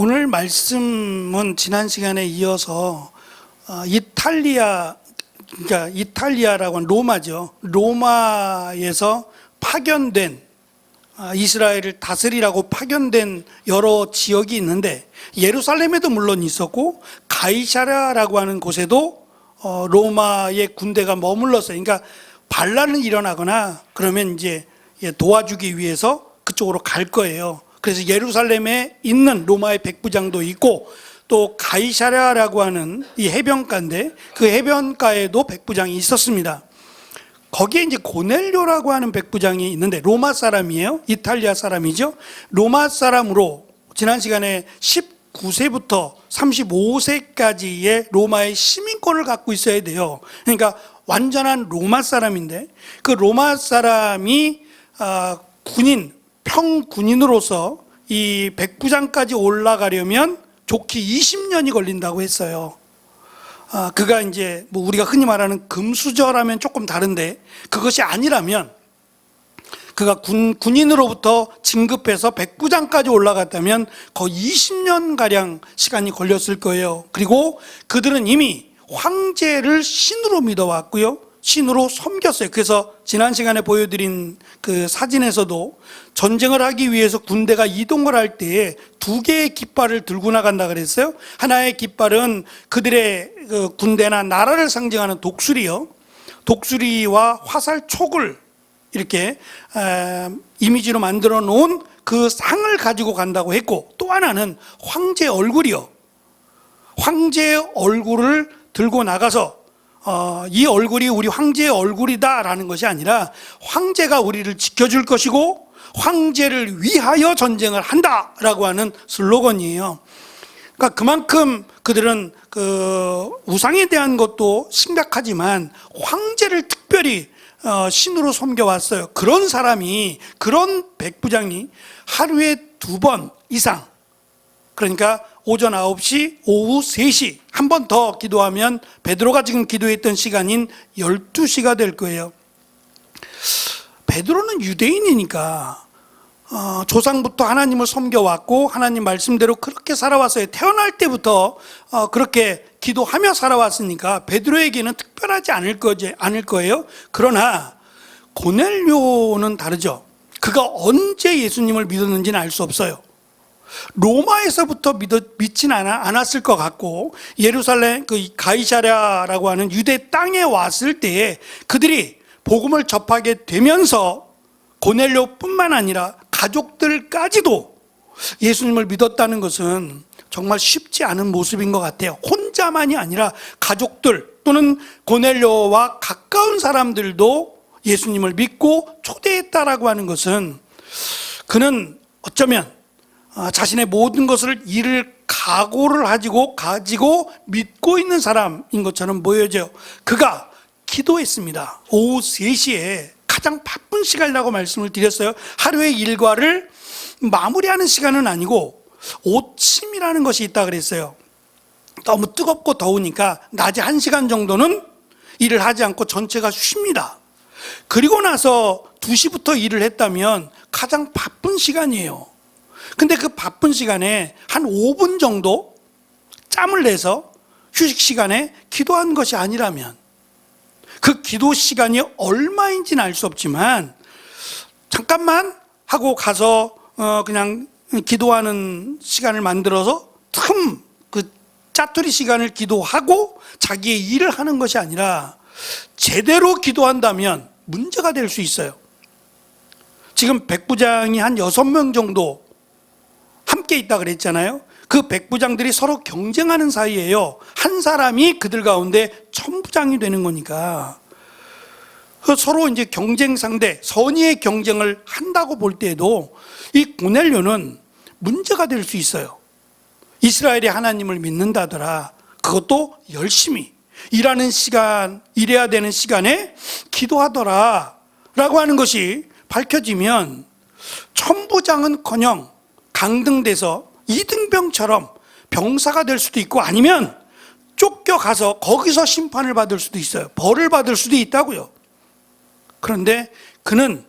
오늘 말씀은 지난 시간에 이어서 이탈리아라고 하는 로마죠. 로마에서 파견된 이스라엘을 다스리라고 파견된 여러 지역이 있는데 예루살렘에도 물론 있었고 가이사랴라고 하는 곳에도 로마의 군대가 머물렀어요. 그러니까 반란이 일어나거나 그러면 이제 도와주기 위해서 그쪽으로 갈 거예요. 그래서 예루살렘에 있는 로마의 백부장도 있고 또 가이사랴라고 하는 이 해변가인데 그 해변가에도 백부장이 있었습니다. 거기에 이제 고넬료라고 하는 백부장이 있는데 로마 사람이에요. 이탈리아 사람이죠. 로마 사람으로 지난 시간에 19세부터 35세까지의 로마의 시민권을 갖고 있어야 돼요. 그러니까 완전한 로마 사람인데 그 로마 사람이 평군인으로서 이 백부장까지 올라가려면 좋기 20년이 걸린다고 했어요. 그가 이제 뭐 우리가 흔히 말하는 금수저라면 조금 다른데 그것이 아니라면 그가 군인으로부터 진급해서 백부장까지 올라갔다면 거의 20년가량 시간이 걸렸을 거예요. 그리고 그들은 이미 황제를 신으로 믿어왔고요. 신으로 섬겼어요. 그래서 지난 시간에 보여드린 그 사진에서도 전쟁을 하기 위해서 군대가 이동을 할 때에 두 개의 깃발을 들고 나간다 그랬어요. 하나의 깃발은 그들의 그 군대나 나라를 상징하는 독수리요. 독수리와 화살촉을 이렇게 이미지로 만들어 놓은 그 상을 가지고 간다고 했고, 또 하나는 황제 얼굴이요. 황제의 얼굴을 들고 나가서 이 얼굴이 우리 황제의 얼굴이다라는 것이 아니라 황제가 우리를 지켜줄 것이고 황제를 위하여 전쟁을 한다라고 하는 슬로건이에요. 그러니까 그만큼 그들은 그 우상에 대한 것도 심각하지만 황제를 특별히 신으로 섬겨왔어요. 그런 사람이, 그런 백부장이 하루에 2번 이상, 그러니까 오전 9시, 오후 3시 한 번 더 기도하면 베드로가 지금 기도했던 시간인 12시가 될 거예요. 베드로는 유대인이니까 조상부터 하나님을 섬겨왔고 하나님 말씀대로 그렇게 살아왔어요. 태어날 때부터 그렇게 기도하며 살아왔으니까 베드로에게는 특별하지 않을 거예요. 그러나 고넬료는 다르죠. 그가 언제 예수님을 믿었는지는 알 수 없어요. 로마에서부터 믿진 않았을 것 같고 예루살렘 그 가이사랴라고 하는 유대 땅에 왔을 때에 그들이 복음을 접하게 되면서 고넬료뿐만 아니라 가족들까지도 예수님을 믿었다는 것은 정말 쉽지 않은 모습인 것 같아요. 혼자만이 아니라 가족들 또는 고넬료와 가까운 사람들도 예수님을 믿고 초대했다라고 하는 것은 그는 어쩌면 자신의 모든 것을 이를 각오를 가지고 믿고 있는 사람인 것처럼 보여져요. 그가 기도했습니다. 오후 3시에 가장 바쁜 시간이라고 말씀을 드렸어요. 하루의 일과를 마무리하는 시간은 아니고 오침이라는 것이 있다 그랬어요. 너무 뜨겁고 더우니까 낮에 1시간 정도는 일을 하지 않고 전체가 쉽니다. 그리고 나서 2시부터 일을 했다면 가장 바쁜 시간이에요. 근데 그 바쁜 시간에 한 5분 정도 짬을 내서 휴식 시간에 기도한 것이 아니라면 그 기도 시간이 얼마인지는 알 수 없지만 잠깐만 하고 가서 그냥 기도하는 시간을 만들어서 그 짜투리 시간을 기도하고 자기의 일을 하는 것이 아니라 제대로 기도한다면 문제가 될 수 있어요. 지금 백부장이 한 6명 정도 함께 있다 그랬잖아요. 그 백부장들이 서로 경쟁하는 사이예요. 한 사람이 그들 가운데 천부장이 되는 거니까 서로 이제 경쟁 상대, 선의의 경쟁을 한다고 볼 때에도 이 고넬료는 문제가 될 수 있어요. 이스라엘의 하나님을 믿는다더라. 그것도 열심히 일해야 되는 시간에 기도하더라 라고 하는 것이 밝혀지면 천부장은커녕 강등돼서 이등병처럼 병사가 될 수도 있고 아니면 쫓겨가서 거기서 심판을 받을 수도 있어요. 벌을 받을 수도 있다고요. 그런데 그는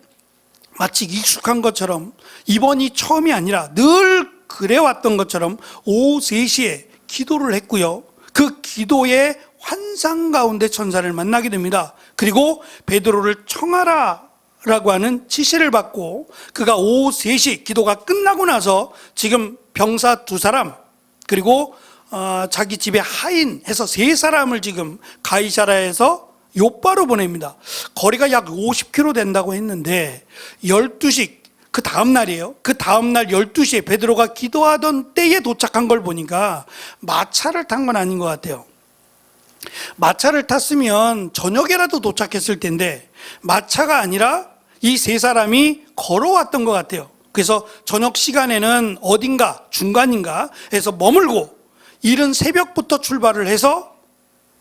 마치 익숙한 것처럼 이번이 처음이 아니라 늘 그래왔던 것처럼 오후 3시에 기도를 했고요. 그 기도의 환상 가운데 천사를 만나게 됩니다. 그리고 베드로를 청하라라고 하는 지시를 받고 그가 오후 3시 기도가 끝나고 나서 지금 병사 2사람 그리고 자기 집에 하인 해서 3사람을 지금 가이사라에서 요바로 보냅니다. 거리가 약 50km 된다고 했는데 12시 그 다음 날이에요. 그 다음 날 12시에 베드로가 기도하던 때에 도착한 걸 보니까 마차를 탄 건 아닌 것 같아요. 마차를 탔으면 저녁에라도 도착했을 텐데 마차가 아니라 이 3사람이 걸어왔던 것 같아요. 그래서 저녁 시간에는 어딘가 중간인가 해서 머물고 이른 새벽부터 출발을 해서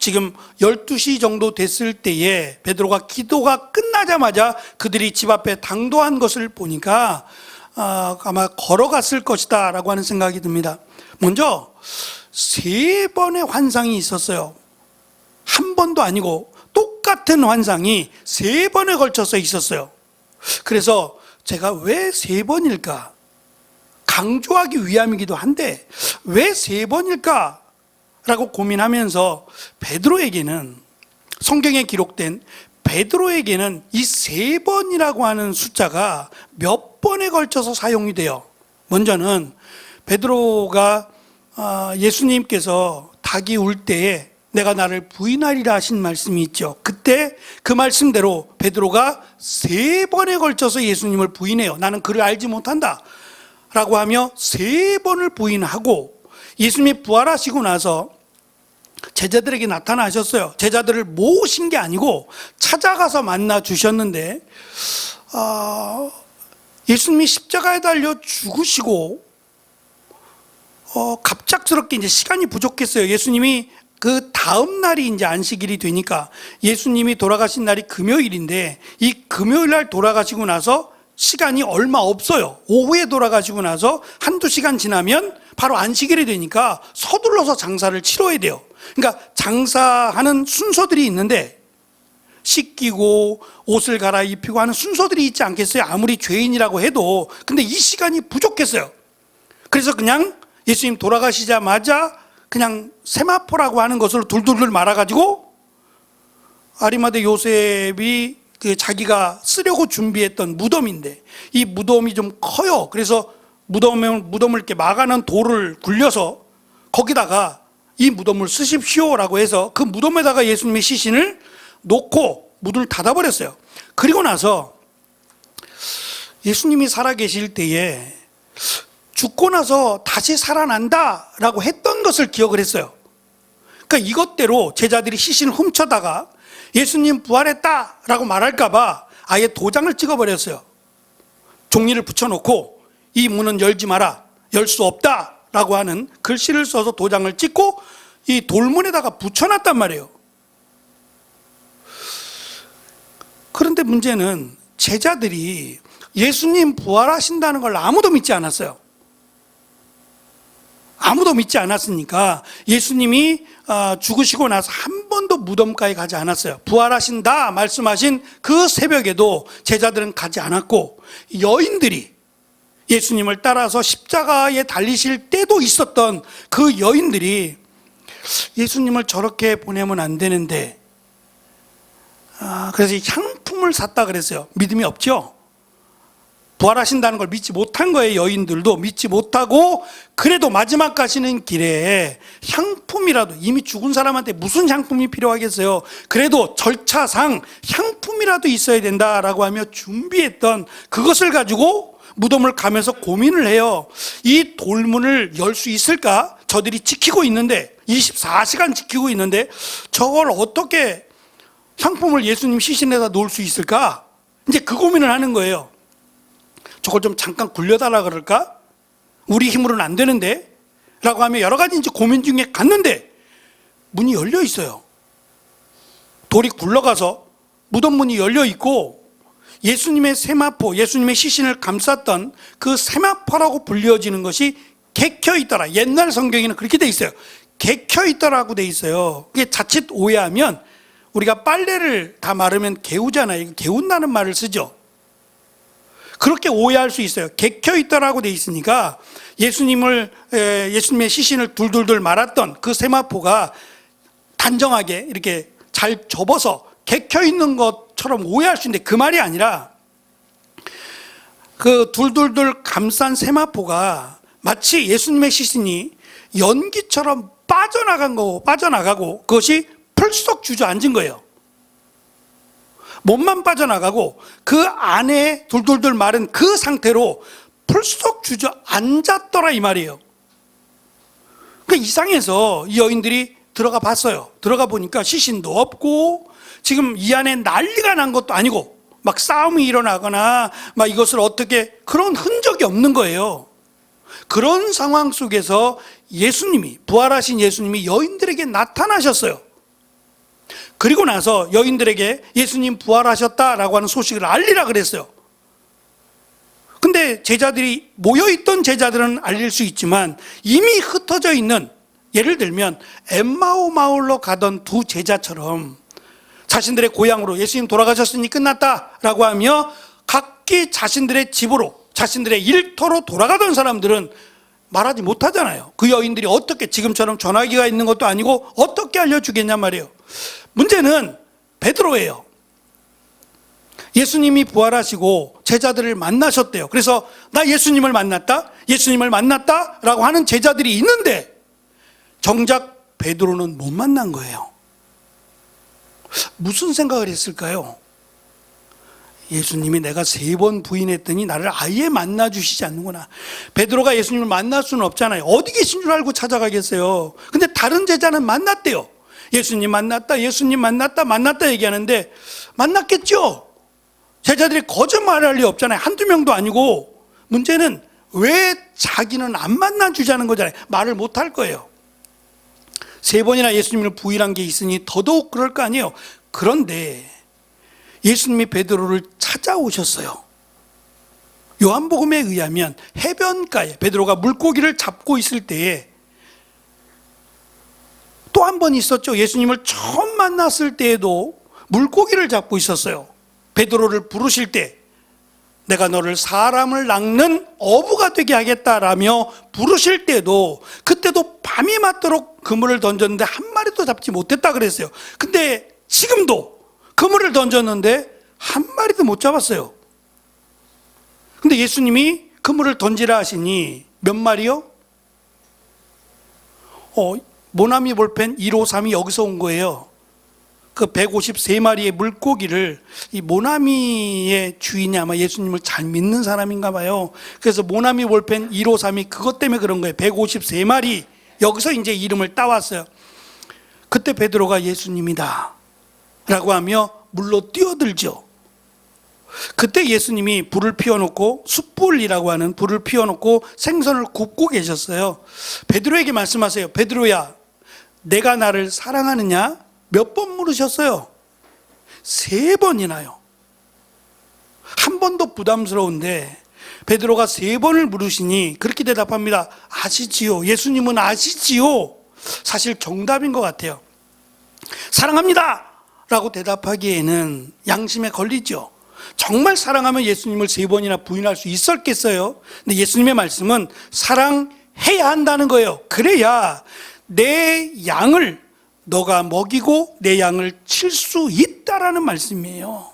지금 12시 정도 됐을 때에 베드로가 기도가 끝나자마자 그들이 집 앞에 당도한 것을 보니까 아마 걸어갔을 것이다 라고 하는 생각이 듭니다. 먼저 3번의 환상이 있었어요. 한 번도 아니고 똑같은 환상이 3번에 걸쳐서 있었어요. 그래서 제가 왜 3번일까? 강조하기 위함이기도 한데 왜 3번일까? 라고 고민하면서 베드로에게는 성경에 기록된 베드로에게는 이 3번이라고 하는 숫자가 몇 번에 걸쳐서 사용이 돼요. 먼저는 베드로가 예수님께서 닭이 울 때에 내가 나를 부인하리라 하신 말씀이 있죠. 그때 그 말씀대로 베드로가 3번에 걸쳐서 예수님을 부인해요. 나는 그를 알지 못한다 라고 하며 3번을 부인하고 예수님이 부활하시고 나서 제자들에게 나타나셨어요. 제자들을 모으신 게 아니고 찾아가서 만나 주셨는데 예수님이 십자가에 달려 죽으시고 갑작스럽게 이제 시간이 부족했어요. 예수님이 그 다음 날이 이제 안식일이 되니까 예수님이 돌아가신 날이 금요일인데 이 금요일 날 돌아가시고 나서 시간이 얼마 없어요. 오후에 돌아가시고 나서 한두 시간 지나면 바로 안식일이 되니까 서둘러서 장사를 치러야 돼요. 그러니까 장사하는 순서들이 있는데 씻기고 옷을 갈아입히고 하는 순서들이 있지 않겠어요? 아무리 죄인이라고 해도. 근데 이 시간이 부족했어요. 그래서 그냥 예수님 돌아가시자마자 그냥 세마포라고 하는 것으로 둘둘둘 말아가지고 아리마대 요셉이 자기가 쓰려고 준비했던 무덤인데 이 무덤이 좀 커요. 그래서 무덤을 이렇게 막아놓은 돌을 굴려서 거기다가 이 무덤을 쓰십시오라고 해서 그 무덤에다가 예수님의 시신을 놓고 문을 닫아버렸어요. 그리고 나서 예수님이 살아계실 때에 죽고 나서 다시 살아난다라고 했던 것을 기억을 했어요. 그러니까 이것대로 제자들이 시신을 훔쳐다가 예수님 부활했다라고 말할까봐 아예 도장을 찍어버렸어요. 종이를 붙여놓고 이 문은 열지 마라, 열 수 없다라고 하는 글씨를 써서 도장을 찍고 이 돌문에다가 붙여놨단 말이에요. 그런데 문제는 제자들이 예수님 부활하신다는 걸 아무도 믿지 않았어요. 아무도 믿지 않았으니까 예수님이 죽으시고 나서 한 번도 무덤가에 가지 않았어요. 부활하신다 말씀하신 그 새벽에도 제자들은 가지 않았고 여인들이 예수님을 따라서 십자가에 달리실 때도 있었던 그 여인들이 예수님을 저렇게 보내면 안 되는데 그래서 향품을 샀다 그랬어요. 믿음이 없죠? 부활하신다는 걸 믿지 못한 거예요. 여인들도 믿지 못하고 그래도 마지막 가시는 길에 향품이라도, 이미 죽은 사람한테 무슨 향품이 필요하겠어요. 그래도 절차상 향품이라도 있어야 된다라고 하며 준비했던 그것을 가지고 무덤을 가면서 고민을 해요. 이 돌문을 열 수 있을까? 저들이 지키고 있는데 24시간 지키고 있는데 저걸 어떻게 향품을 예수님 시신에다 놓을 수 있을까? 이제 그 고민을 하는 거예요. 저걸 좀 잠깐 굴려달라 그럴까? 우리 힘으로는 안 되는데? 라고 하며 여러 가지 이제 고민 중에 갔는데 문이 열려 있어요. 돌이 굴러가서 무덤 문이 열려 있고 예수님의 세마포, 예수님의 시신을 감쌌던 그 세마포라고 불려지는 것이 개켜 있더라. 옛날 성경에는 그렇게 돼 있어요. 개켜 있더라고 돼 있어요. 그게 자칫 오해하면 우리가 빨래를 다 마르면 개우잖아요. 개운다는 말을 쓰죠. 그렇게 오해할 수 있어요. 객혀 있다라고 돼 있으니까 예수님의 시신을 둘둘둘 말았던 그 세마포가 단정하게 이렇게 잘 접어서 객혀 있는 것처럼 오해할 수 있는데 그 말이 아니라 그 둘둘둘 감싼 세마포가 마치 예수님의 시신이 연기처럼 빠져나가고 그것이 풀썩 주저앉은 거예요. 몸만 빠져나가고 그 안에 둘둘둘 마른 그 상태로 풀썩 주저앉았더라 이 말이에요. 그러니까 이상해서 이 여인들이 들어가 봤어요. 들어가 보니까 시신도 없고 지금 이 안에 난리가 난 것도 아니고 막 싸움이 일어나거나 막 이것을 어떻게 그런 흔적이 없는 거예요. 그런 상황 속에서 부활하신 예수님이 여인들에게 나타나셨어요. 그리고 나서 여인들에게 예수님 부활하셨다라고 하는 소식을 알리라 그랬어요. 근데 모여있던 제자들은 알릴 수 있지만 이미 흩어져 있는, 예를 들면 엠마오 마을로 가던 두 제자처럼 자신들의 고향으로 예수님 돌아가셨으니 끝났다라고 하며 각기 자신들의 집으로, 자신들의 일터로 돌아가던 사람들은 말하지 못하잖아요. 그 여인들이 어떻게, 지금처럼 전화기가 있는 것도 아니고 어떻게 알려주겠냔 말이에요. 문제는 베드로예요. 예수님이 부활하시고 제자들을 만나셨대요. 그래서 나 예수님을 만났다 라고 하는 제자들이 있는데 정작 베드로는 못 만난 거예요. 무슨 생각을 했을까요? 예수님이 내가 3번 부인했더니 나를 아예 만나주시지 않는구나. 베드로가 예수님을 만날 수는 없잖아요. 어디 계신 줄 알고 찾아가겠어요. 근데 다른 제자는 만났대요. 예수님 만났다 얘기하는데 만났겠죠. 제자들이 거짓말할 리 없잖아요. 한두 명도 아니고. 문제는 왜 자기는 안 만나주자는 거잖아요. 말을 못할 거예요. 3번이나 예수님을 부인한 게 있으니 더더욱 그럴 거 아니에요. 그런데 예수님이 베드로를 찾아오셨어요. 요한복음에 의하면 해변가에 베드로가 물고기를 잡고 있을 때에 또 한 번 있었죠. 예수님을 처음 만났을 때에도 물고기를 잡고 있었어요. 베드로를 부르실 때 내가 너를 사람을 낚는 어부가 되게 하겠다라며 부르실 때도, 그때도 밤이 맞도록 그물을 던졌는데 한 마리도 잡지 못했다 그랬어요. 근데 지금도 그물을 던졌는데 한 마리도 못 잡았어요. 근데 예수님이 그물을 던지라 하시니 몇 마리요? 모나미 볼펜 1532 여기서 온 거예요. 그 153마리의 물고기를, 이 모나미의 주인이 아마 예수님을 잘 믿는 사람인가 봐요. 그래서 모나미 볼펜 1532 그것 때문에 그런 거예요. 153마리 여기서 이제 이름을 따왔어요. 그때 베드로가 예수님이다 라고 하며 물로 뛰어들죠. 그때 예수님이 불을 피워놓고, 숯불이라고 하는 불을 피워놓고 생선을 굽고 계셨어요. 베드로에게 말씀하세요. 베드로야, 내가 나를 사랑하느냐? 몇 번 물으셨어요? 3번이나요. 한 번도 부담스러운데 베드로가 3번을 물으시니 그렇게 대답합니다. 아시지요. 예수님은 아시지요. 사실 정답인 것 같아요. 사랑합니다 라고 대답하기에는 양심에 걸리죠. 정말 사랑하면 예수님을 3번이나 부인할 수 있었겠어요? 근데 예수님의 말씀은 사랑해야 한다는 거예요. 그래야 내 양을 너가 먹이고 내 양을 칠 수 있다라는 말씀이에요.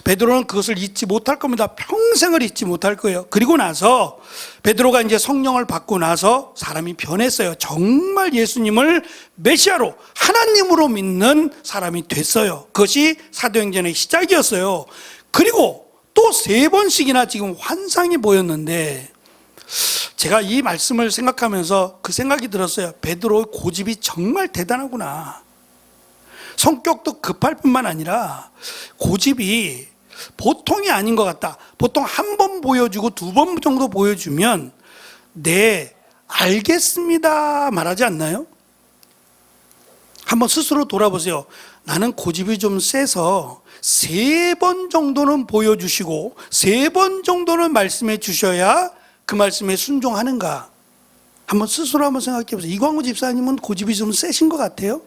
베드로는 그것을 잊지 못할 겁니다. 평생을 잊지 못할 거예요. 그리고 나서 베드로가 이제 성령을 받고 나서 사람이 변했어요. 정말 예수님을 메시아로, 하나님으로 믿는 사람이 됐어요. 그것이 사도행전의 시작이었어요. 그리고 또 3번씩이나 지금 환상이 보였는데 제가 이 말씀을 생각하면서 그 생각이 들었어요. 베드로의 고집이 정말 대단하구나. 성격도 급할 뿐만 아니라 고집이 보통이 아닌 것 같다. 보통 한 번 보여주고 2번 정도 보여주면 네, 알겠습니다 말하지 않나요? 한번 스스로 돌아보세요. 나는 고집이 좀 세서 3번 정도는 보여주시고 3번 정도는 말씀해 주셔야 그 말씀에 순종하는가? 한번 스스로 한번 생각해 보세요. 이광우 집사님은 고집이 좀 세신 것 같아요?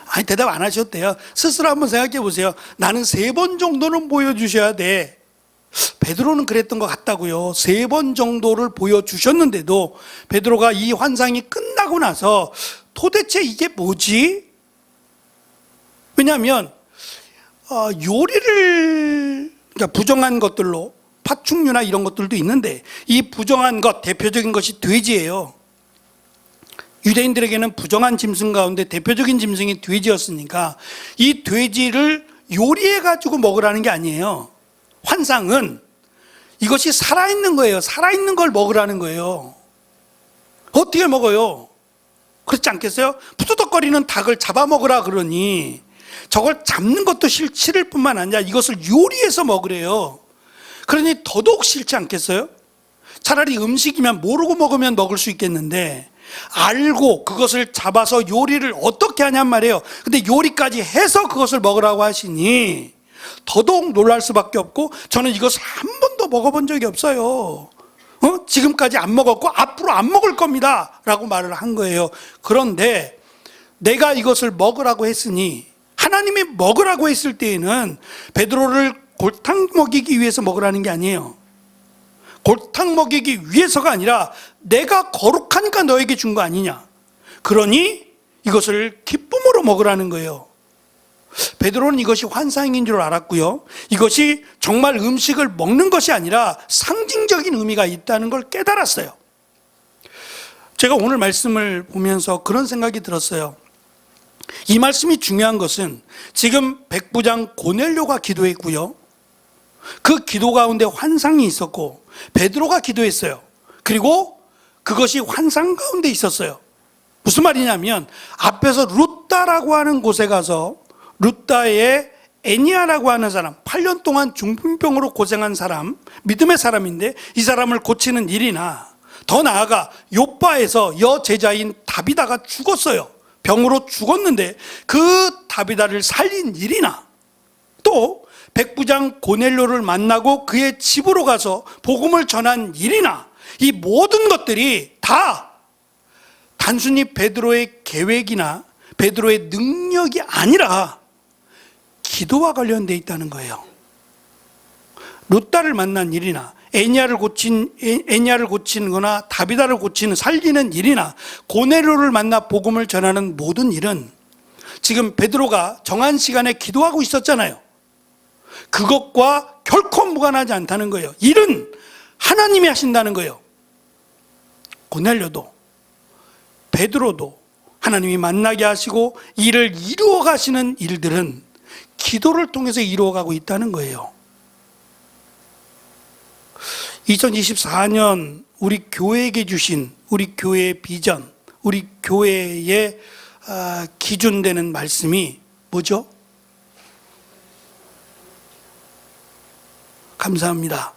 아니, 대답 안 하셔도 돼요. 스스로 한번 생각해 보세요. 나는 3번 정도는 보여주셔야 돼. 베드로는 그랬던 것 같다고요. 3번 정도를 보여주셨는데도 베드로가 이 환상이 끝나고 나서 도대체 이게 뭐지? 왜냐하면 요리를, 그러니까 부정한 것들로, 파충류나 이런 것들도 있는데 이 부정한 것, 대표적인 것이 돼지예요. 유대인들에게는 부정한 짐승 가운데 대표적인 짐승이 돼지였으니까 이 돼지를 요리해 가지고 먹으라는 게 아니에요. 환상은 이것이 살아있는 거예요. 살아있는 걸 먹으라는 거예요. 어떻게 먹어요? 그렇지 않겠어요? 푸드덕거리는 닭을 잡아먹으라 그러니 저걸 잡는 것도 싫을 뿐만 아니라 이것을 요리해서 먹으래요. 그러니 더더욱 싫지 않겠어요? 차라리 음식이면 모르고 먹으면 먹을 수 있겠는데 알고 그것을 잡아서 요리를 어떻게 하냔 말이에요. 근데 요리까지 해서 그것을 먹으라고 하시니 더더욱 놀랄 수밖에 없고, 저는 이것을 한 번도 먹어본 적이 없어요. 지금까지 안 먹었고 앞으로 안 먹을 겁니다 라고 말을 한 거예요. 그런데 내가 이것을 먹으라고 했으니, 하나님이 먹으라고 했을 때에는 베드로를 골탕 먹이기 위해서 먹으라는 게 아니에요. 골탕 먹이기 위해서가 아니라 내가 거룩하니까 너에게 준 거 아니냐. 그러니 이것을 기쁨으로 먹으라는 거예요. 베드로는 이것이 환상인 줄 알았고요. 이것이 정말 음식을 먹는 것이 아니라 상징적인 의미가 있다는 걸 깨달았어요. 제가 오늘 말씀을 보면서 그런 생각이 들었어요. 이 말씀이 중요한 것은 지금 백부장 고넬료가 기도했고요. 그 기도 가운데 환상이 있었고 베드로가 기도했어요. 그리고 그것이 환상 가운데 있었어요. 무슨 말이냐면 앞에서 루다라고 하는 곳에 가서 루다의 애니아라고 하는 사람, 8년 동안 중풍병으로 고생한 사람, 믿음의 사람인데 이 사람을 고치는 일이나, 더 나아가 요빠에서 여제자인 다비다가 죽었어요. 병으로 죽었는데 그 다비다를 살린 일이나, 또 백부장 고넬료를 만나고 그의 집으로 가서 복음을 전한 일이나, 이 모든 것들이 다 단순히 베드로의 계획이나 베드로의 능력이 아니라 기도와 관련되어 있다는 거예요. 루다를 만난 일이나 애니아를 고치는 거나 다비다를 고치는, 살리는 일이나 고넬료를 만나 복음을 전하는 모든 일은 지금 베드로가 정한 시간에 기도하고 있었잖아요. 그것과 결코 무관하지 않다는 거예요. 일은 하나님이 하신다는 거예요. 고넬료도 베드로도 하나님이 만나게 하시고 일을 이루어 가시는 일들은 기도를 통해서 이루어가고 있다는 거예요. 2024년 우리 교회에게 주신 우리 교회의 비전, 우리 교회의 기준되는 말씀이 뭐죠? 감사합니다.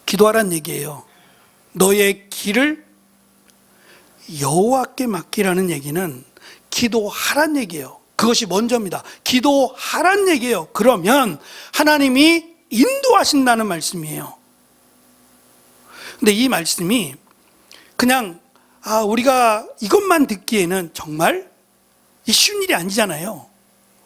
기도하란 얘기예요. 너의 길을 여호와께 맡기라는 얘기는 기도하란 얘기예요. 그것이 먼저입니다. 기도하란 얘기예요. 그러면 하나님이 인도하신다는 말씀이에요. 근데 이 말씀이 그냥 우리가 이것만 듣기에는 정말 쉬운 일이 아니잖아요.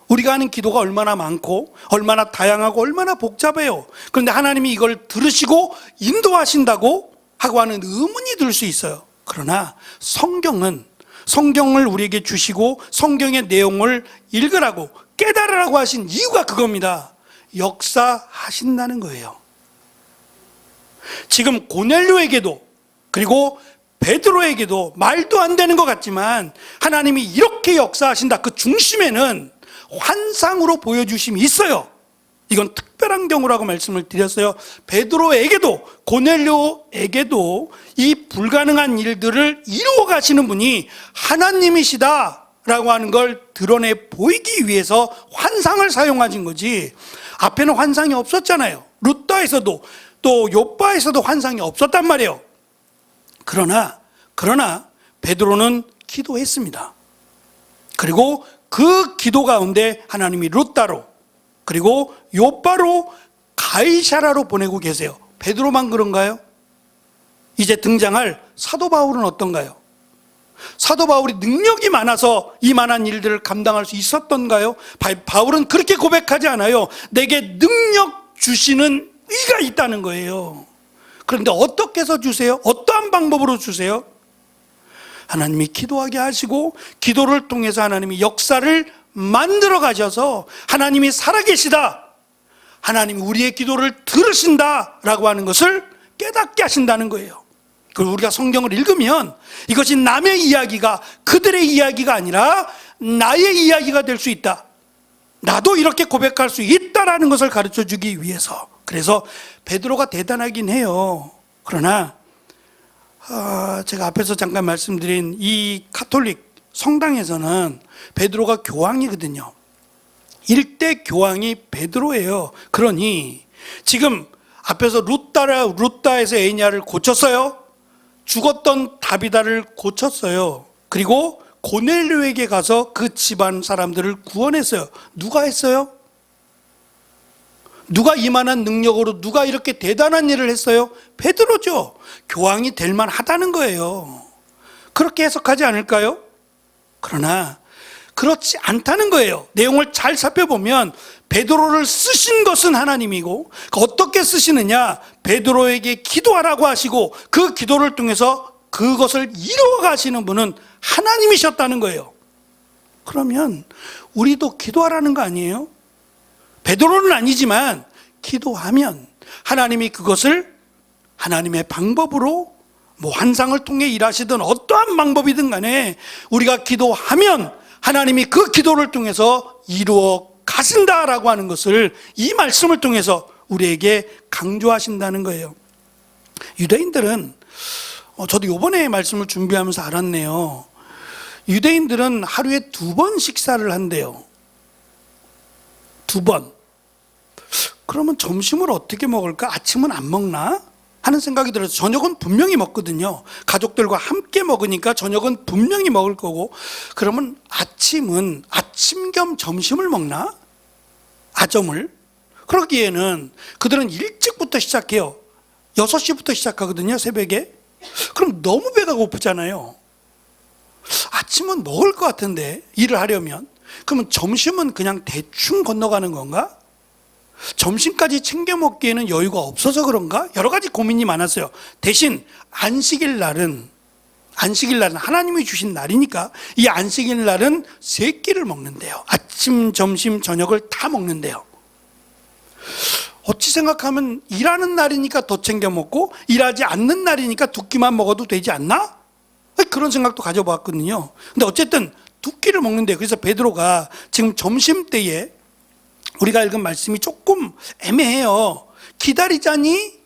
우리가 하는 기도가 얼마나 많고 얼마나 다양하고 얼마나 복잡해요. 그런데 하나님이 이걸 들으시고 인도하신다고 하고 하는 의문이 들 수 있어요. 그러나 성경을 우리에게 주시고 성경의 내용을 읽으라고, 깨달으라고 하신 이유가 그겁니다. 역사하신다는 거예요. 지금 고넬료에게도 그리고 베드로에게도 말도 안 되는 것 같지만 하나님이 이렇게 역사하신다. 그 중심에는 환상으로 보여주심이 있어요. 이건 특별한 경우라고 말씀을 드렸어요. 베드로에게도 고넬료에게도 이 불가능한 일들을 이루어 가시는 분이 하나님이시다라고 하는 걸 드러내 보이기 위해서 환상을 사용하신 거지, 앞에는 환상이 없었잖아요. 루다에서도 또 요바에서도 환상이 없었단 말이에요. 그러나 베드로는 기도했습니다. 그리고 그 기도 가운데 하나님이 루다로 그리고 요바로 가이사라로 보내고 계세요. 베드로만 그런가요? 이제 등장할 사도 바울은 어떤가요? 사도 바울이 능력이 많아서 이만한 일들을 감당할 수 있었던가요? 바울은 그렇게 고백하지 않아요. 내게 능력 주시는 의가 있다는 거예요. 그런데 어떻게 해서 주세요? 어떠한 방법으로 주세요? 하나님이 기도하게 하시고 기도를 통해서 하나님이 역사를 만들어 가셔서 하나님이 살아계시다, 하나님이 우리의 기도를 들으신다라고 하는 것을 깨닫게 하신다는 거예요. 그리고 우리가 성경을 읽으면 이것이 남의 이야기가, 그들의 이야기가 아니라 나의 이야기가 될 수 있다, 나도 이렇게 고백할 수 있다라는 것을 가르쳐 주기 위해서. 그래서 베드로가 대단하긴 해요. 그러나 제가 앞에서 잠깐 말씀드린 이 가톨릭 성당에서는 베드로가 교황이거든요. 일대 교황이 베드로예요. 그러니 지금 앞에서 루다에서 에냐를 고쳤어요. 죽었던 다비다를 고쳤어요. 그리고 고넬료에게 가서 그 집안 사람들을 구원했어요. 누가 했어요? 누가 이만한 능력으로, 누가 이렇게 대단한 일을 했어요? 베드로죠. 교황이 될 만하다는 거예요. 그렇게 해석하지 않을까요? 그러나 그렇지 않다는 거예요. 내용을 잘 살펴보면 베드로를 쓰신 것은 하나님이고, 어떻게 쓰시느냐, 베드로에게 기도하라고 하시고 그 기도를 통해서 그것을 이루어 가시는 분은 하나님이셨다는 거예요. 그러면 우리도 기도하라는 거 아니에요? 베드로는 아니지만 기도하면 하나님이 그것을 하나님의 방법으로, 환상을 통해 일하시든 어떠한 방법이든 간에 우리가 기도하면 하나님이 그 기도를 통해서 이루어 가신다라고 하는 것을 이 말씀을 통해서 우리에게 강조하신다는 거예요. 유대인들은, 저도 이번에 말씀을 준비하면서 알았네요. 유대인들은 하루에 2번 식사를 한대요. 2번. 그러면 점심을 어떻게 먹을까? 아침은 안 먹나? 하는 생각이 들어서 저녁은 분명히 먹거든요. 가족들과 함께 먹으니까 저녁은 분명히 먹을 거고, 그러면 아침은 아침 겸 점심을 먹나? 아점을? 그러기에는 그들은 일찍부터 시작해요. 6시부터 시작하거든요, 새벽에. 그럼 너무 배가 고프잖아요. 아침은 먹을 것 같은데, 일을 하려면. 그러면 점심은 그냥 대충 건너가는 건가? 점심까지 챙겨 먹기에는 여유가 없어서 그런가? 여러 가지 고민이 많았어요. 대신 안식일 날은 하나님이 주신 날이니까 이 안식일 날은 3끼를 먹는데요. 아침, 점심, 저녁을 다 먹는데요. 어찌 생각하면 일하는 날이니까 더 챙겨 먹고 일하지 않는 날이니까 2끼만 먹어도 되지 않나? 그런 생각도 가져봤거든요. 근데 어쨌든 2끼를 먹는데요. 그래서 베드로가 지금 점심때에 우리가 읽은 말씀이 조금 애매해요. 기다리자니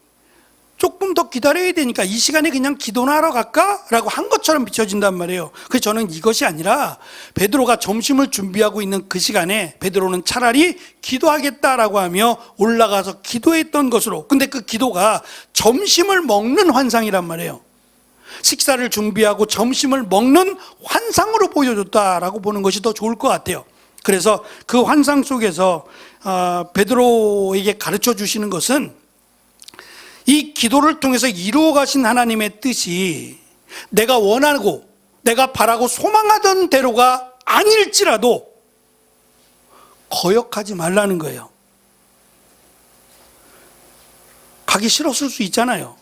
조금 더 기다려야 되니까 이 시간에 그냥 기도나 하러 갈까? 라고 한 것처럼 비춰진단 말이에요. 그래서 저는 이것이 아니라 베드로가 점심을 준비하고 있는 그 시간에 베드로는 차라리 기도하겠다라고 하며 올라가서 기도했던 것으로, 근데 그 기도가 점심을 먹는 환상이란 말이에요. 식사를 준비하고 점심을 먹는 환상으로 보여줬다라고 보는 것이 더 좋을 것 같아요. 그래서 그 환상 속에서 베드로에게 가르쳐 주시는 것은 이 기도를 통해서 이루어 가신 하나님의 뜻이 내가 원하고 내가 바라고 소망하던 대로가 아닐지라도 거역하지 말라는 거예요. 가기 싫었을 수 있잖아요.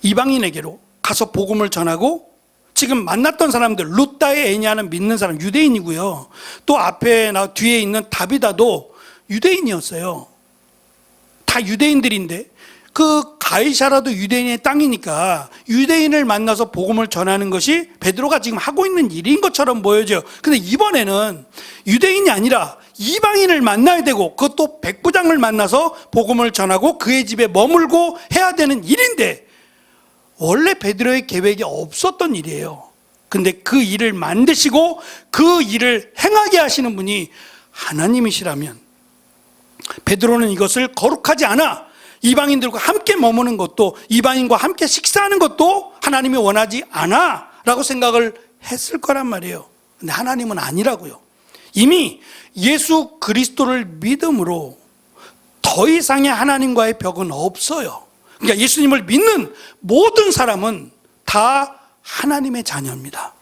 이방인에게로 가서 복음을 전하고, 지금 만났던 사람들, 루다의 에냐는 믿는 사람, 유대인이고요. 또 뒤에 있는 다비다도 유대인이었어요. 다 유대인들인데, 그 가이사라도 유대인의 땅이니까 유대인을 만나서 복음을 전하는 것이 베드로가 지금 하고 있는 일인 것처럼 보여져요. 근데 이번에는 유대인이 아니라 이방인을 만나야 되고, 그것도 백부장을 만나서 복음을 전하고 그의 집에 머물고 해야 되는 일인데, 원래 베드로의 계획이 없었던 일이에요. 근데 그 일을 만드시고 그 일을 행하게 하시는 분이 하나님이시라면, 베드로는 이것을 거룩하지 않아, 이방인들과 함께 머무는 것도, 이방인과 함께 식사하는 것도 하나님이 원하지 않아 라고 생각을 했을 거란 말이에요. 근데 하나님은 아니라고요. 이미 예수 그리스도를 믿음으로 더 이상의 하나님과의 벽은 없어요. 그러니까 예수님을 믿는 모든 사람은 다 하나님의 자녀입니다.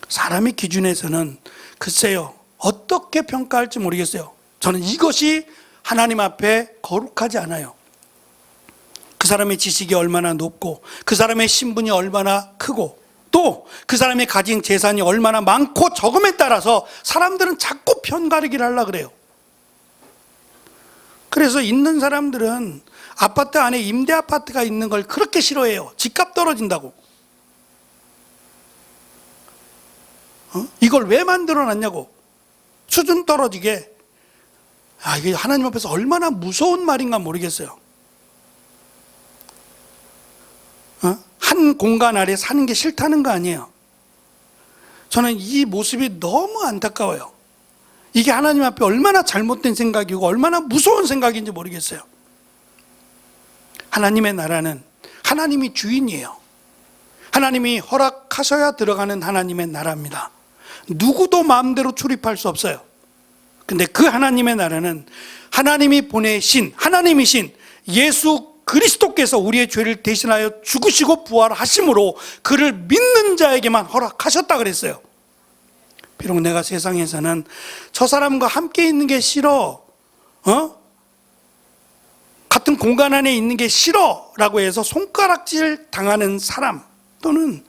사람의 기준에서는 글쎄요, 어떻게 평가할지 모르겠어요. 저는 이것이 하나님 앞에 거룩하지 않아요. 그 사람의 지식이 얼마나 높고 그 사람의 신분이 얼마나 크고 또 그 사람이 가진 재산이 얼마나 많고 적음에 따라서 사람들은 자꾸 편가르기를 하려고 그래요. 그래서 있는 사람들은 아파트 안에 임대 아파트가 있는 걸 그렇게 싫어해요. 집값 떨어진다고. 이걸 왜 만들어놨냐고. 수준 떨어지게. 이게 하나님 앞에서 얼마나 무서운 말인가 모르겠어요. 한 공간 아래 사는 게 싫다는 거 아니에요. 저는 이 모습이 너무 안타까워요. 이게 하나님 앞에 얼마나 잘못된 생각이고 얼마나 무서운 생각인지 모르겠어요. 하나님의 나라는 하나님이 주인이에요. 하나님이 허락하셔야 들어가는 하나님의 나라입니다. 누구도 마음대로 출입할 수 없어요. 근데 그 하나님의 나라는 하나님이 보내신 하나님이신 예수 그리스도께서 우리의 죄를 대신하여 죽으시고 부활하심으로 그를 믿는 자에게만 허락하셨다 그랬어요. 비록 내가 세상에서는 저 사람과 함께 있는 게 싫어, 같은 공간 안에 있는 게 싫어 라고 해서 손가락질 당하는 사람 또는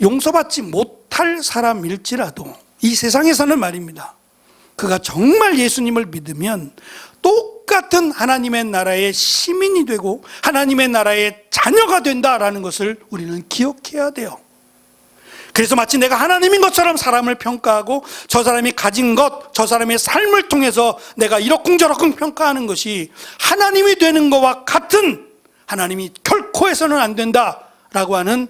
용서받지 못할 사람일지라도 이 세상에서는 말입니다, 그가 정말 예수님을 믿으면 똑같은 하나님의 나라의 시민이 되고 하나님의 나라의 자녀가 된다라는 것을 우리는 기억해야 돼요. 그래서 마치 내가 하나님인 것처럼 사람을 평가하고 저 사람이 가진 것, 저 사람의 삶을 통해서 내가 이러쿵저러쿵 평가하는 것이 하나님이 되는 것과 같은, 하나님이 결코 해서는 안 된다라고 하는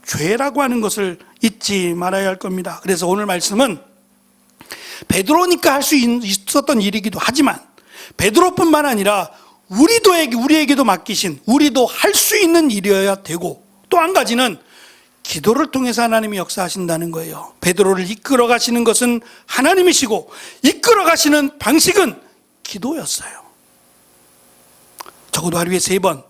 죄라고 하는 것을 잊지 말아야 할 겁니다. 그래서 오늘 말씀은 베드로니까 할 수 있었던 일이기도 하지만 베드로뿐만 아니라 우리에게도 맡기신, 우리도 할 수 있는 일이어야 되고, 또 한 가지는 기도를 통해서 하나님이 역사하신다는 거예요. 베드로를 이끌어 가시는 것은 하나님이시고 이끌어 가시는 방식은 기도였어요. 적어도 하루에 3번,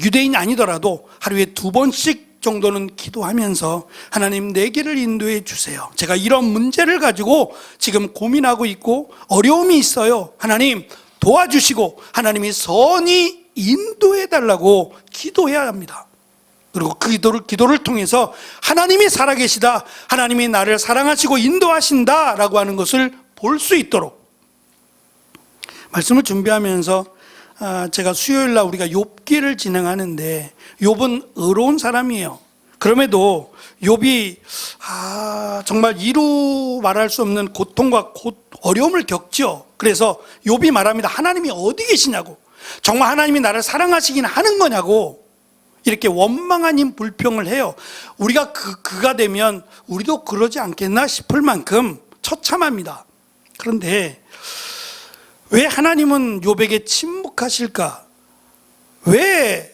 유대인이 아니더라도 하루에 2번씩 정도는 기도하면서 하나님 내 길을 인도해 주세요. 제가 이런 문제를 가지고 지금 고민하고 있고 어려움이 있어요. 하나님 도와주시고 하나님이 선히 인도해 달라고 기도해야 합니다. 그리고 그 기도를 통해서 하나님이 살아계시다, 하나님이 나를 사랑하시고 인도하신다라고 하는 것을 볼 수 있도록. 말씀을 준비하면서 제가 수요일날 우리가 욥기를 진행하는데 욥은 의로운 사람이에요. 그럼에도 욥이 정말 이루 말할 수 없는 고통과 어려움을 겪죠. 그래서 욥이 말합니다. 하나님이 어디 계시냐고, 정말 하나님이 나를 사랑하시긴 하는 거냐고 이렇게 원망 아닌 불평을 해요. 우리가 그가 되면 우리도 그러지 않겠나 싶을 만큼 처참합니다. 그런데 왜 하나님은 욥에게 침묵하실까? 왜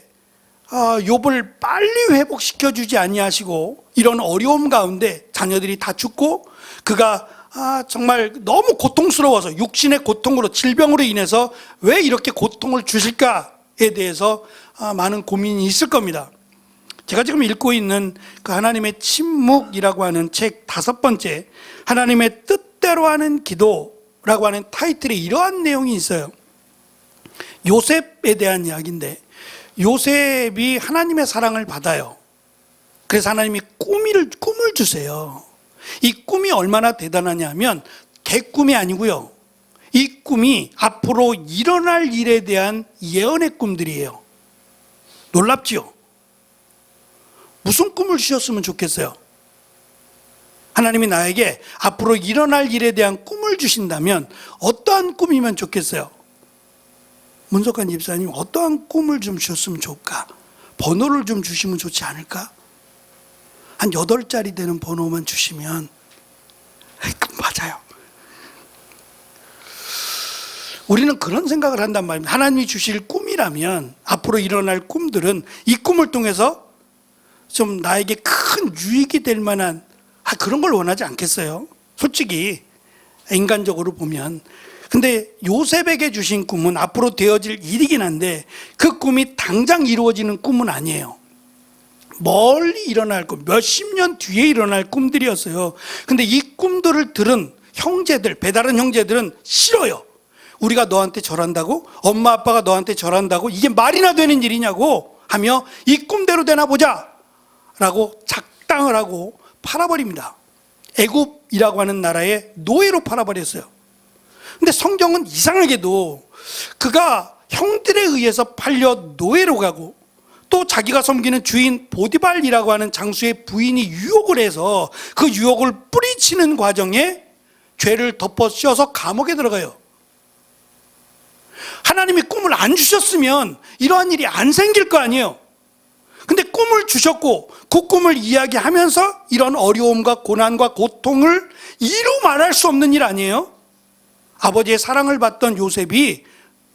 욥을 빨리 회복시켜 주지 아니하시고 이런 어려움 가운데 자녀들이 다 죽고 그가 정말 너무 고통스러워서 육신의 고통으로, 질병으로 인해서 왜 이렇게 고통을 주실까에 대해서 많은 고민이 있을 겁니다. 제가 지금 읽고 있는 그 하나님의 침묵이라고 하는 책 5번째, 하나님의 뜻대로 하는 기도라고 하는 타이틀에 이러한 내용이 있어요. 요셉에 대한 이야기인데, 요셉이 하나님의 사랑을 받아요. 그래서 하나님이 꿈을 주세요. 이 꿈이 얼마나 대단하냐면 개꿈이 아니고요, 이 꿈이 앞으로 일어날 일에 대한 예언의 꿈들이에요. 놀랍지요? 무슨 꿈을 주셨으면 좋겠어요? 하나님이 나에게 앞으로 일어날 일에 대한 꿈을 주신다면 어떠한 꿈이면 좋겠어요? 문석환 집사님, 어떠한 꿈을 좀 주셨으면 좋을까? 번호를 좀 주시면 좋지 않을까? 한 8자리 되는 번호만 주시면 맞아요. 우리는 그런 생각을 한단 말입니다. 하나님이 주실 꿈이라면, 앞으로 일어날 꿈들은 이 꿈을 통해서 좀 나에게 큰 유익이 될 만한 그런 걸 원하지 않겠어요? 솔직히 인간적으로 보면. 근데 요셉에게 주신 꿈은 앞으로 되어질 일이긴 한데 그 꿈이 당장 이루어지는 꿈은 아니에요. 멀리 일어날 꿈, 몇십 년 뒤에 일어날 꿈들이었어요. 근데 이 꿈들을 들은 형제들, 배다른 형제들은 싫어요. 우리가 너한테 절한다고? 엄마 아빠가 너한테 절한다고? 이게 말이나 되는 일이냐고 하며 이 꿈대로 되나 보자 라고 작당을 하고 팔아버립니다. 애굽이라고 하는 나라의 노예로 팔아버렸어요. 근데 성경은 이상하게도 그가 형들에 의해서 팔려 노예로 가고 또 자기가 섬기는 주인 보디발이라고 하는 장수의 부인이 유혹을 해서 그 유혹을 뿌리치는 과정에 죄를 덮어 씌워서 감옥에 들어가요. 하나님이 꿈을 안 주셨으면 이러한 일이 안 생길 거 아니에요. 근데 꿈을 주셨고 그 꿈을 이야기하면서 이런 어려움과 고난과 고통을 이루 말할 수 없는 일 아니에요? 아버지의 사랑을 받던 요셉이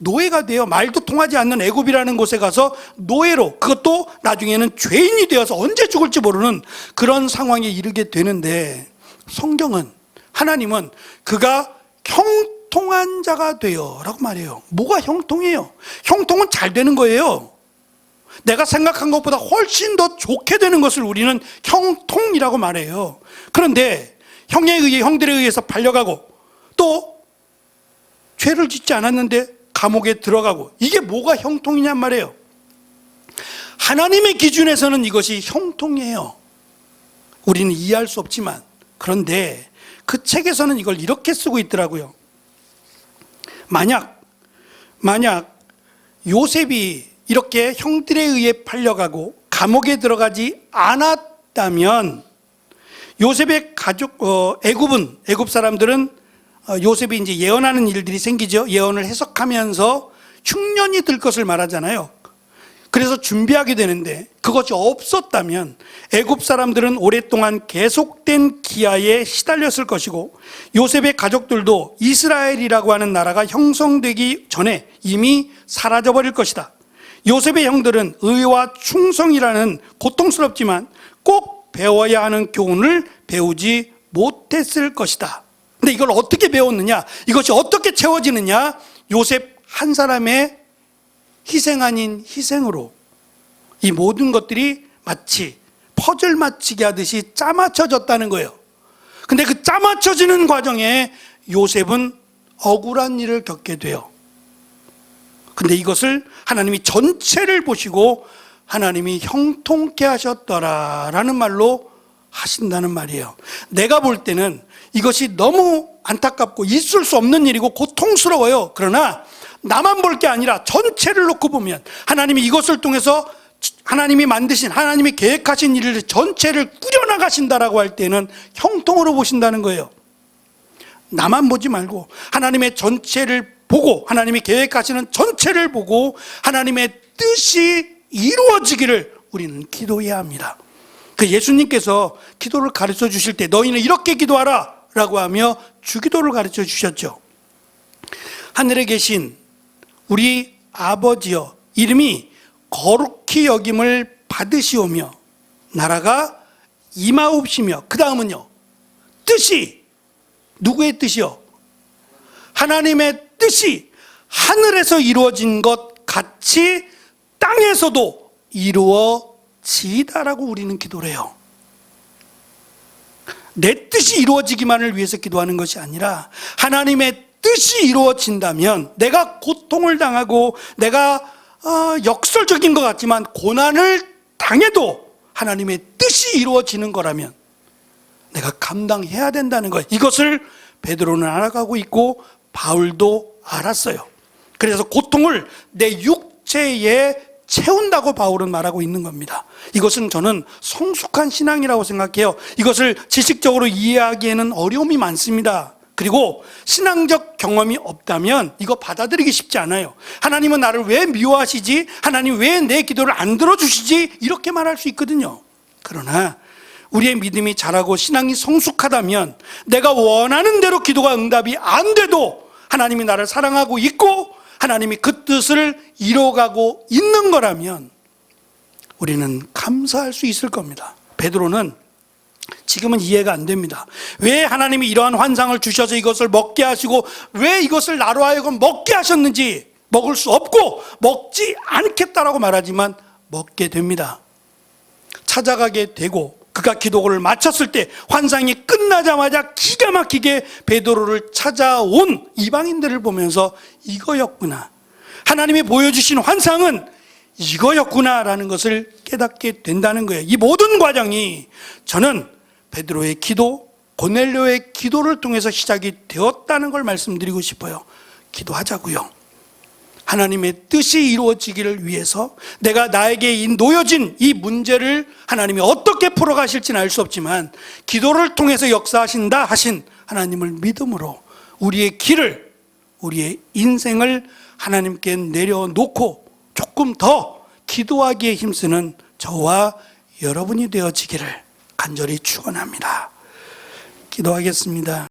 노예가 되어 말도 통하지 않는 애굽이라는 곳에 가서 노예로, 그것도 나중에는 죄인이 되어서 언제 죽을지 모르는 그런 상황에 이르게 되는데, 성경은, 하나님은 그가 형통한 자가 되어 라고 말해요. 뭐가 형통해요? 형통은 잘 되는 거예요. 내가 생각한 것보다 훨씬 더 좋게 되는 것을 우리는 형통이라고 말해요. 그런데 형들에 의해서 팔려가고 또 죄를 짓지 않았는데 감옥에 들어가고, 이게 뭐가 형통이냔 말이에요. 하나님의 기준에서는 이것이 형통이에요. 우리는 이해할 수 없지만, 그런데 그 책에서는 이걸 이렇게 쓰고 있더라고요. 만약 요셉이 이렇게 형들에 의해 팔려가고 감옥에 들어가지 않았다면 요셉의 가족, 애굽 사람들은 요셉이 이제 예언하는 일들이 생기죠. 예언을 해석하면서 흉년이 들 것을 말하잖아요. 그래서 준비하게 되는데, 그것이 없었다면 애굽 사람들은 오랫동안 계속된 기아에 시달렸을 것이고, 요셉의 가족들도 이스라엘이라고 하는 나라가 형성되기 전에 이미 사라져버릴 것이다. 요셉의 형들은 의와 충성이라는 고통스럽지만 꼭 배워야 하는 교훈을 배우지 못했을 것이다. 근데 이걸 어떻게 배웠느냐? 이것이 어떻게 채워지느냐? 요셉 한 사람의 희생 아닌 희생으로 이 모든 것들이 마치 퍼즐 맞추기 하듯이 짜맞춰졌다는 거예요. 근데 그 짜맞춰지는 과정에 요셉은 억울한 일을 겪게 돼요. 근데 이것을 하나님이 전체를 보시고 하나님이 형통케 하셨더라라는 말로 하신다는 말이에요. 내가 볼 때는 이것이 너무 안타깝고 있을 수 없는 일이고 고통스러워요. 그러나 나만 볼 게 아니라 전체를 놓고 보면 하나님이 이것을 통해서 하나님이 만드신, 하나님이 계획하신 일을 전체를 꾸려나가신다라고 할 때는 형통으로 보신다는 거예요. 나만 보지 말고 하나님의 전체를 보고, 하나님이 계획하시는 전체를 보고 하나님의 뜻이 이루어지기를 우리는 기도해야 합니다. 그 예수님께서 기도를 가르쳐 주실 때 너희는 이렇게 기도하라 라고 하며 주기도를 가르쳐 주셨죠. 하늘에 계신 우리 아버지여, 이름이 거룩히 여김을 받으시오며 나라가 임하옵시며, 그 다음은요, 뜻이, 누구의 뜻이요? 하나님의 뜻이 하늘에서 이루어진 것 같이 땅에서도 이루어지다라고 우리는 기도를 해요. 내 뜻이 이루어지기만을 위해서 기도하는 것이 아니라 하나님의 뜻이 이루어진다면, 내가 고통을 당하고 내가 역설적인 것 같지만 고난을 당해도 하나님의 뜻이 이루어지는 거라면 내가 감당해야 된다는 거예요. 이것을 베드로는 알아가고 있고 바울도 알았어요. 그래서 고통을 내 육체에 채운다고 바울은 말하고 있는 겁니다. 이것은 저는 성숙한 신앙이라고 생각해요. 이것을 지식적으로 이해하기에는 어려움이 많습니다. 그리고 신앙적 경험이 없다면 이거 받아들이기 쉽지 않아요. 하나님은 나를 왜 미워하시지? 하나님 왜 내 기도를 안 들어주시지? 이렇게 말할 수 있거든요. 그러나 우리의 믿음이 자라고 신앙이 성숙하다면 내가 원하는 대로 기도가 응답이 안 돼도 하나님이 나를 사랑하고 있고 하나님이 그 뜻을 이뤄가고 있는 거라면 우리는 감사할 수 있을 겁니다. 베드로는 지금은 이해가 안 됩니다. 왜 하나님이 이러한 환상을 주셔서 이것을 먹게 하시고 왜 이것을 나로 하여금 먹게 하셨는지, 먹을 수 없고 먹지 않겠다라고 말하지만 먹게 됩니다. 찾아가게 되고 그가 기도를 마쳤을 때 환상이 끝나자마자 기가 막히게 베드로를 찾아온 이방인들을 보면서 이거였구나, 하나님이 보여주신 환상은 이거였구나라는 것을 깨닫게 된다는 거예요. 이 모든 과정이 저는 베드로의 기도, 고넬료의 기도를 통해서 시작이 되었다는 걸 말씀드리고 싶어요. 기도하자고요. 하나님의 뜻이 이루어지기를 위해서 내가 나에게 놓여진 이 문제를 하나님이 어떻게 풀어가실지는 알 수 없지만 기도를 통해서 역사하신다 하신 하나님을 믿음으로 우리의 길을, 우리의 인생을 하나님께 내려놓고 조금 더 기도하기에 힘쓰는 저와 여러분이 되어지기를 간절히 축원합니다. 기도하겠습니다.